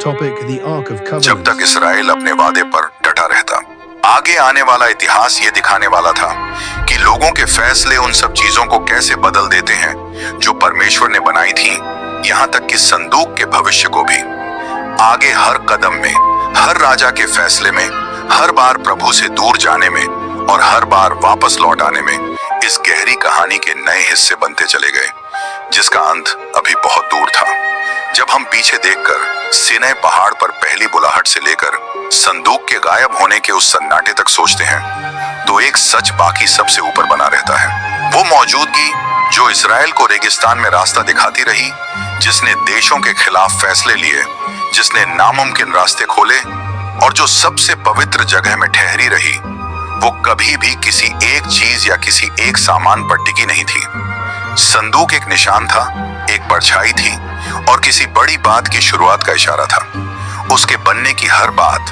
Topic: The Ark of Covenant. जब तक Israel अपने वादे पर डटा रहता। आगे आने वाला इतिहास ये दिखाने वाला था कि लोगों के फैसले उन सब चीजों को कैसे बदल देते हैं जो परमेश्वर ने बनाई थी, यहाँ तक कि संदूक के भविष्य को भी। आगे हर कदम में, हर राजा के फैसले में, हर बार प्रभु से दूर जाने में और हर बार वापस लौट आने में इस गहरी कहानी के नए हिस्से बनते चले गए, जिसका अंत अभी बहुत दूर था। जब हम पीछे देखकर सिनै पहाड़ पर पहली बुलाहट से लेकर संदूक के गायब होने के उस सन्नाटे तक सोचते हैं, तो एक सच बाकी सबसे ऊपर बना रहता है। वो मौजूदगी जो इस्राएल को रेगिस्तान में रास्ता दिखाती रही, जिसने देशों के खिलाफ फैसले लिए, जिसने नामुमकिन रास्ते खोले और जो सबसे पवित्र जगह में ठहरी रही, वो कभी भी किसी एक चीज या किसी एक सामान पर टिकी नहीं थी। संदूक एक निशान था, एक परछाई थी और किसी बड़ी बात की शुरुआत का इशारा था। उसके बनने की हर बात,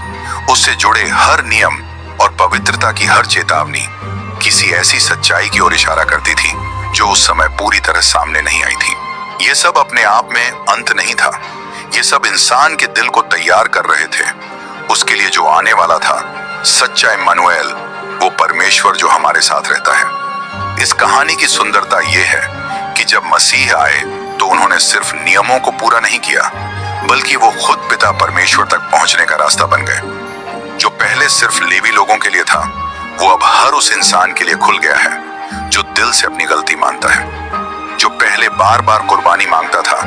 उससे जुड़े हर नियम और पवित्रता की हर चेतावनी किसी ऐसी सच्चाई की ओर इशारा करती थी जो उस समय पूरी तरह सामने नहीं आई थी। ये सब अपने आप में अंत नहीं था, ये सब इंसान के दिल को तैयार कर रहे थे उसके लिए जो आने वाला था, सच्चा इम्मानुएल, वो परमेश्वर जो हमारे साथ रहता है। इस कहानी की सुंदरता ये है कि जब मसीह आए तो उन्होंने सिर्फ नियमों को पूरा नहीं किया, बल्कि वो खुद पिता परमेश्वर तक पहुंचने का रास्ता बन गए। जो पहले सिर्फ लेवी लोगों के लिए था, वो अब हर उस इंसान के लिए खुल गया है जो दिल से अपनी गलती मानता है। जो पहले बार बार कुर्बानी मांगता था,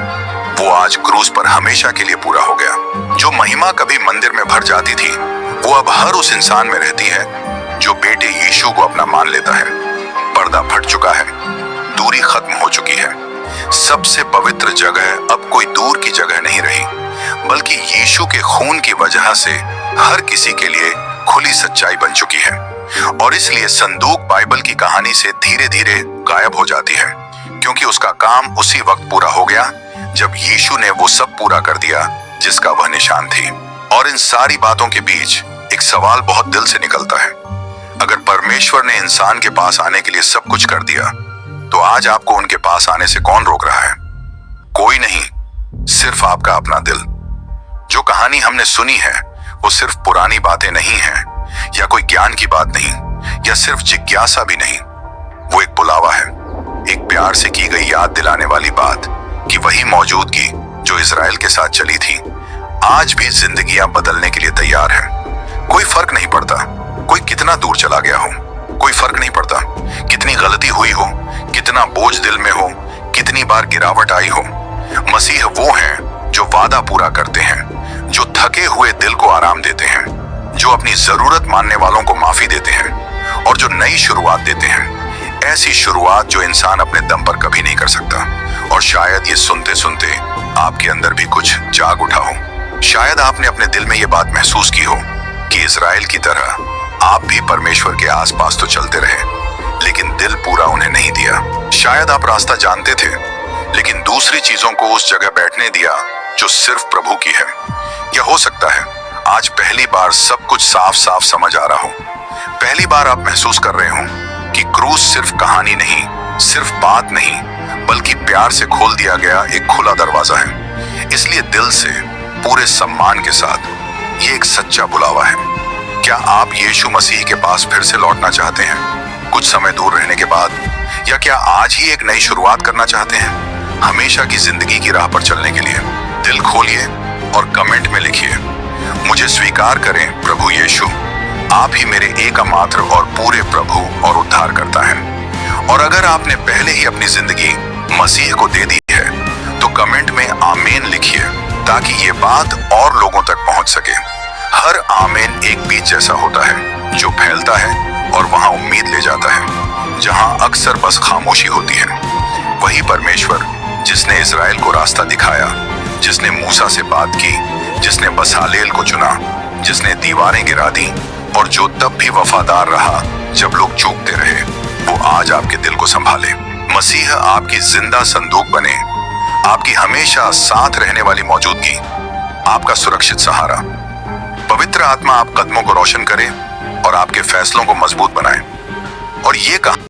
वो आज क्रूस पर हमेशा के लिए पूरा हो गया। जो महिमा कभी मंदिर में भर जाती थी, वो अब हर उस इंसान में रहती है जो बेटे यीशु को अपना मान लेता है। पर्दा फट चुका है, दूरी खत्म हो चुकी है। सबसे पवित्र जगह अब कोई दूर की जगह नहीं रही, बल्कि यीशु के खून की वजह से हर किसी के लिए खुली सच्चाई बन चुकी है। और इसलिए संदूक बाइबल की कहानी से धीरे धीरे गायब हो जाती है, क्योंकि उसका काम उसी वक्त पूरा हो गया जब यीशु ने वो सब पूरा कर दिया जिसका वह निशान थी। और इन सारी बातों के बीच एक सवाल बहुत दिल से निकलता है, अगर परमेश्वर ने इंसान के पास आने के लिए सब कुछ कर दिया, तो आज आपको उनके पास आने से कौन रोक रहा है? कोई नहीं, सिर्फ आपका अपना दिल। जो कहानी हमने सुनी है वो सिर्फ पुरानी बातें नहीं है, या कोई ज्ञान की बात नहीं, या सिर्फ जिज्ञासा भी नहीं। वो एक बुलावा है, एक प्यार से की गई याद दिलाने वाली बात कि वही मौजूदगी जो इजराइल के साथ चली थी, आज भी जिंदगियां बदलने के लिए तैयार है। कोई फर्क नहीं पड़ता कोई कितना दूर चला गया हो, कोई फर्क नहीं पड़ता कितनी गलती हुई हो, कितना बोझ दिल में हो, कितनी बार गिरावट आई हो। मसीह वो हैं जो वादा पूरा करते हैं, जो थके हुए दिल को आराम देते हैं, जो अपनी जरूरत मानने वालों को माफी देते हैं और जो नई शुरुआत देते हैं। ऐसी शुरुआत जो इंसान अपने दम पर कभी नहीं कर सकता। और शायद ये सुनते सुनते आपके अंदर भी कुछ जाग उठा हो। शायद आपने अपने दिल में ये बात महसूस की हो कि इजराइल की तरह आप भी परमेश्वर के आसपास तो चलते रहे, लेकिन दिल पूरा उन्हें नहीं दिया। शायद आप रास्ता जानते थे, लेकिन दूसरी चीजों को उस जगह बैठने दिया जो सिर्फ प्रभु की है। या हो सकता है आज पहली बार सब कुछ साफ साफ समझ आ रहा हो। पहली बार आप महसूस कर रहे हो कि क्रूस सिर्फ कहानी नहीं, सिर्फ बात नहीं, बल्कि प्यार से खोल दिया गया एक खुला दरवाजा है। इसलिए दिल से, पूरे सम्मान के साथ, ये एक सच्चा बुलावा है। क्या आप यीशु मसीह के पास फिर से लौटना चाहते हैं, कुछ समय दूर रहने के बाद? या क्या आज ही एक नई शुरुआत करना चाहते हैं, हमेशा की जिंदगी की राह पर चलने के लिए? दिल खोलिए और कमेंट में लिखिए, मुझे स्वीकार करें प्रभु यीशु, आप ही मेरे एकमात्र और पूरे प्रभु और उद्धारकर्ता हैं। और अगर आपने पहले ही अपनी जिंदगी मसीह को दे दी है, तो कमेंट में आमीन लिखिए, ताकि ये बात और लोगों तक पहुंच सके। हर आमीन एक बीज जैसा होता है जो फैलता है और वहां उम्मीद ले जाता है जहां अक्सर बस खामोशी होती है। वही परमेश्वर जिसने इजराइल को रास्ता दिखाया, जिसने मूसा से बात की, जिसने बसालेल को चुना, जिसने दीवारें गिरा दी और जो तब भी वफादार रहा जब लोग चूकते रहे, वो आज आपके दिल को संभाले। मसीह आपकी जिंदा संदूक बने, आपकी हमेशा साथ रहने वाली मौजूदगी, आपका सुरक्षित सहारा। पवित्र आत्मा आप कदमों को रोशन करे और आपके फैसलों को मजबूत बनाए। और ये कहा